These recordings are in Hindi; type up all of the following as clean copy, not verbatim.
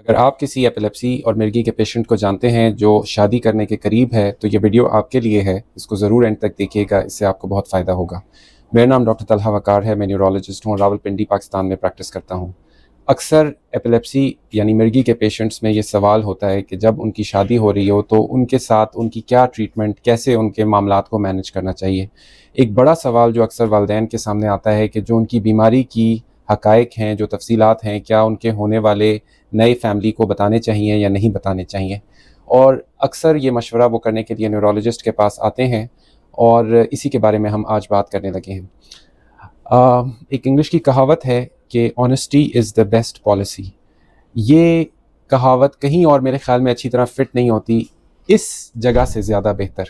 अगर आप किसी एपिलेप्सी और मिर्गी के पेशेंट को जानते हैं जो शादी करने के करीब है तो ये वीडियो आपके लिए है। इसको ज़रूर एंड तक देखिएगा, इससे आपको बहुत फ़ायदा होगा। मेरा नाम डॉक्टर तलहा वकार है, मैं न्यूरोलॉजिस्ट हूँ, रावलपिंडी पाकिस्तान में प्रैक्टिस करता हूँ। अक्सर एपिलेप्सी यानी मिर्गी के पेशेंट्स में ये सवाल होता है कि जब उनकी शादी हो रही हो तो उनके साथ उनकी क्या ट्रीटमेंट, कैसे उनके मामलात को मैनेज करना चाहिए। एक बड़ा सवाल जो अक्सर वालिदैन के सामने आता है कि जो उनकी बीमारी की हक़ाइक़ हैं, जो तफ़सीलात हैं, क्या उनके होने वाले नए फैमिली को बताने चाहिए या नहीं बताने चाहिए। और अक्सर ये मशवरा वो करने के लिए न्यूरोलॉजिस्ट के पास आते हैं और इसी के बारे में हम आज बात करने लगे हैं। एक इंग्लिश की कहावत है कि honesty is the best policy. ये कहावत कहीं और मेरे ख़्याल में अच्छी तरह फ़िट नहीं होती, इस जगह से ज़्यादा बेहतर,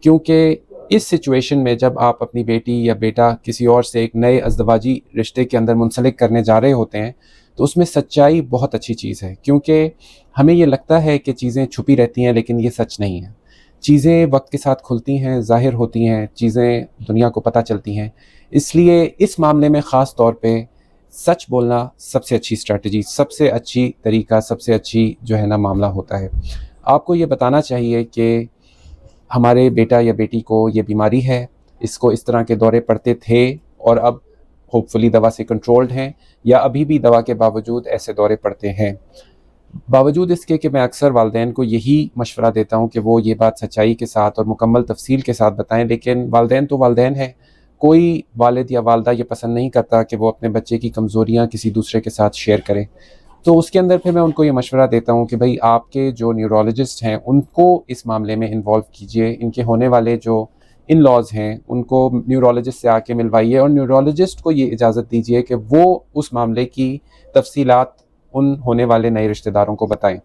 क्योंकि इस सिचुएशन में जब आप अपनी बेटी या बेटा किसी और से एक नए अज़दवाजी रिश्ते के अंदर मुंसलिक करने जा रहे होते हैं तो उसमें सच्चाई बहुत अच्छी चीज़ है, क्योंकि हमें ये लगता है कि चीज़ें छुपी रहती हैं, लेकिन ये सच नहीं है। चीज़ें वक्त के साथ खुलती हैं, ज़ाहिर होती हैं, चीज़ें दुनिया को पता चलती हैं। इसलिए इस मामले में ख़ास तौर पे सच बोलना सबसे अच्छी स्ट्रैटेजी, सबसे अच्छी तरीका, सबसे अच्छी जो है ना मामला होता है। आपको ये बताना चाहिए कि हमारे बेटा या बेटी को ये बीमारी है, इसको इस तरह के दौरे पड़ते थे और अब होपफुली दवा से कंट्रोल्ड हैं, या अभी भी दवा के बावजूद ऐसे दौरे पड़ते हैं। बावजूद इसके कि मैं अक्सर वालिदैन को यही मशवरा देता हूँ कि वो ये बात सच्चाई के साथ और मुकम्मल तफसील के साथ बताएं, लेकिन वालिदैन तो वालिदैन है। कोई वालिद या वालदा ये पसंद नहीं करता कि वो अपने बच्चे की कमज़ोरियाँ किसी दूसरे के साथ शेयर करें। तो उसके अंदर फिर मैं उनको ये मशवरा देता हूँ कि भाई आपके जो न्यूरोलॉजिस्ट हैं उनको इस मामले में इन्वॉल्व कीजिए। इनके होने वाले जो इन लॉज हैं उनको न्यूरोलॉजिस्ट से आके मिलवाइए और न्यूरोलॉजिस्ट को ये इजाज़त दीजिए कि वो उस मामले की तफसीलात उन होने वाले नए रिश्तेदारों को बताएं।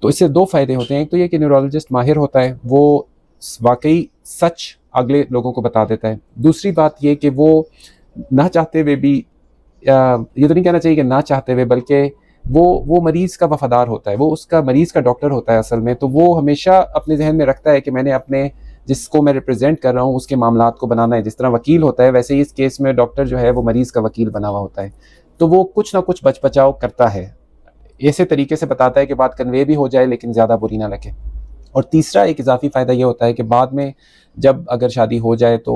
तो इससे दो फ़ायदे होते हैं। एक तो ये कि न्यूरोलॉजिस्ट माहिर होता है, वो वाकई सच अगले लोगों को बता देता है। दूसरी बात ये कि वो ना चाहते हुए भी, ये तो नहीं कहना चाहिए कि ना चाहते हुए, बल्कि वो मरीज़ का वफ़ादार होता है, वो उसका मरीज़ का डॉक्टर होता है असल में। तो वो हमेशा अपने जहन में रखता है कि मैंने अपने जिसको मैं रिप्रेजेंट कर रहा हूँ उसके मामलात को बनाना है। जिस तरह वकील होता है वैसे ही इस केस में डॉक्टर जो है वो मरीज़ का वकील बना हुआ होता है। तो वो कुछ ना कुछ बच बचाव करता है, ऐसे तरीके से बताता है कि बात कन्वे भी हो जाए लेकिन ज़्यादा बुरी ना लगे। और तीसरा एक इजाफी फ़ायदा ये होता है कि बाद में जब अगर शादी हो जाए तो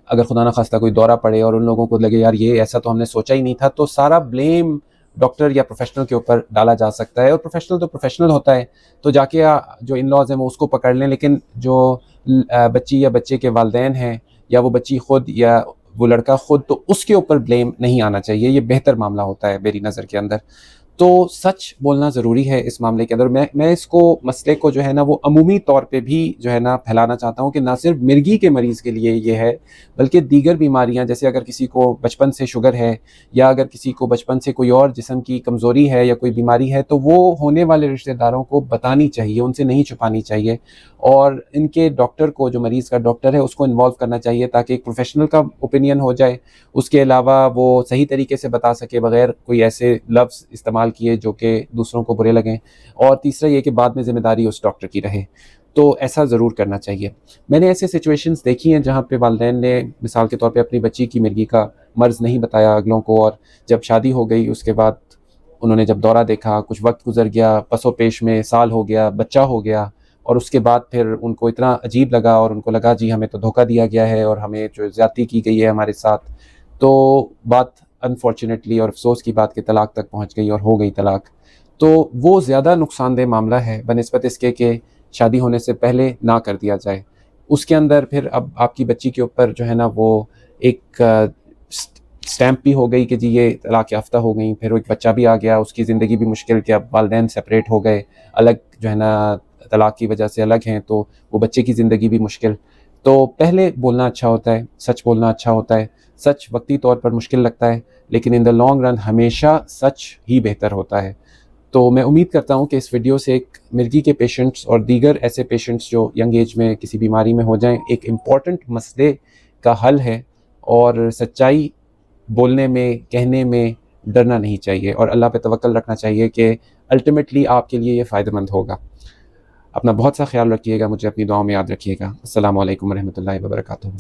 अगर खुदा न खास्ता कोई दौरा पड़े और उन लोगों को लगे यार ये ऐसा तो हमने सोचा ही नहीं था, तो सारा ब्लेम डॉक्टर या प्रोफेशनल के ऊपर डाला जा सकता है। और प्रोफेशनल तो प्रोफेशनल होता है, तो जाके जो इन लॉज हैं वो उसको पकड़ लें, लेकिन जो बच्ची या बच्चे के वालिदैन हैं या वो बच्ची खुद या वो लड़का खुद, तो उसके ऊपर ब्लेम नहीं आना चाहिए। ये बेहतर मामला होता है मेरी नज़र के अंदर। तो सच बोलना ज़रूरी है इस मामले के अंदर। मैं इसको मसले को जो है ना वो अमूमी तौर पे भी जो है ना फैलाना चाहता हूँ कि ना सिर्फ मिर्गी के मरीज़ के लिए ये है, बल्कि दीगर बीमारियाँ, जैसे अगर किसी को बचपन से शुगर है या अगर किसी को बचपन से कोई और जिस्म की कमज़ोरी है या कोई बीमारी है, तो वो होने वाले रिश्तेदारों को बतानी चाहिए, उनसे नहीं छुपानी चाहिए। और इनके डॉक्टर को, जो मरीज़ का डॉक्टर है, उसको इन्वॉल्व करना चाहिए ताकि एक प्रोफेशनल का ओपिनियन हो जाए। उसके अलावा वो सही तरीके से बता सके बग़ैर कोई ऐसे लफ्ज़ इस्तेमाल किए जो कि दूसरों को बुरे लगें। और तीसरा ये कि बाद में ज़िम्मेदारी उस डॉक्टर की रहे। तो ऐसा ज़रूर करना चाहिए। मैंने ऐसे सिचुएशंस देखी हैं जहाँ पे वालिदैन ने मिसाल के तौर पे अपनी बच्ची की मिर्गी का मर्ज़ नहीं बताया अगलों को, और जब शादी हो गई उसके बाद उन्होंने जब दौरा देखा, कुछ वक्त गुजर गया, पसो पेश में साल हो गया, बच्चा हो गया, और उसके बाद फिर उनको इतना अजीब लगा और उनको लगा जी हमें तो धोखा दिया गया है और हमें जो ज़्यादती की गई है हमारे साथ। तो बात अनफॉर्चुनेटली और अफसोस की बात के तलाक तक पहुंच गई और हो गई तलाक। तो वो ज़्यादा नुकसानदेह मामला है बनिस्बत इसके कि शादी होने से पहले ना कर दिया जाए। उसके अंदर फिर अब आपकी बच्ची के ऊपर जो है ना वो एक स्टैम्प भी हो गई कि जी ये तलाक याफ्ता हो गई, फिर एक बच्चा भी आ गया, उसकी ज़िंदगी भी मुश्किल कि अब वालिदैन सेपरेट हो गए, अलग जो है ना तलाक की वजह से अलग हैं, तो वो बच्चे की ज़िंदगी भी मुश्किल। तो पहले बोलना अच्छा होता है, सच बोलना अच्छा होता है। सच वक्ती तौर पर मुश्किल लगता है, लेकिन इन द लॉन्ग रन हमेशा सच ही बेहतर होता है। तो मैं उम्मीद करता हूँ कि इस वीडियो से एक मिर्गी के पेशेंट्स और दीगर ऐसे पेशेंट्स जो यंग एज में किसी बीमारी में हो जाएं, एक इम्पॉर्टेंट मसले का हल है। और सच्चाई बोलने में, कहने में डरना नहीं चाहिए और अल्लाह पे तवक्कल रखना चाहिए कि अल्टीमेटली आपके लिए ये फ़ायदेमंद होगा। अपना बहुत सा ख्याल रखिएगा, मुझे अपनी दुआओं में याद रखिएगा। अस्सलामु अलैकुम रहमतुल्लाहि व बरकातुहू।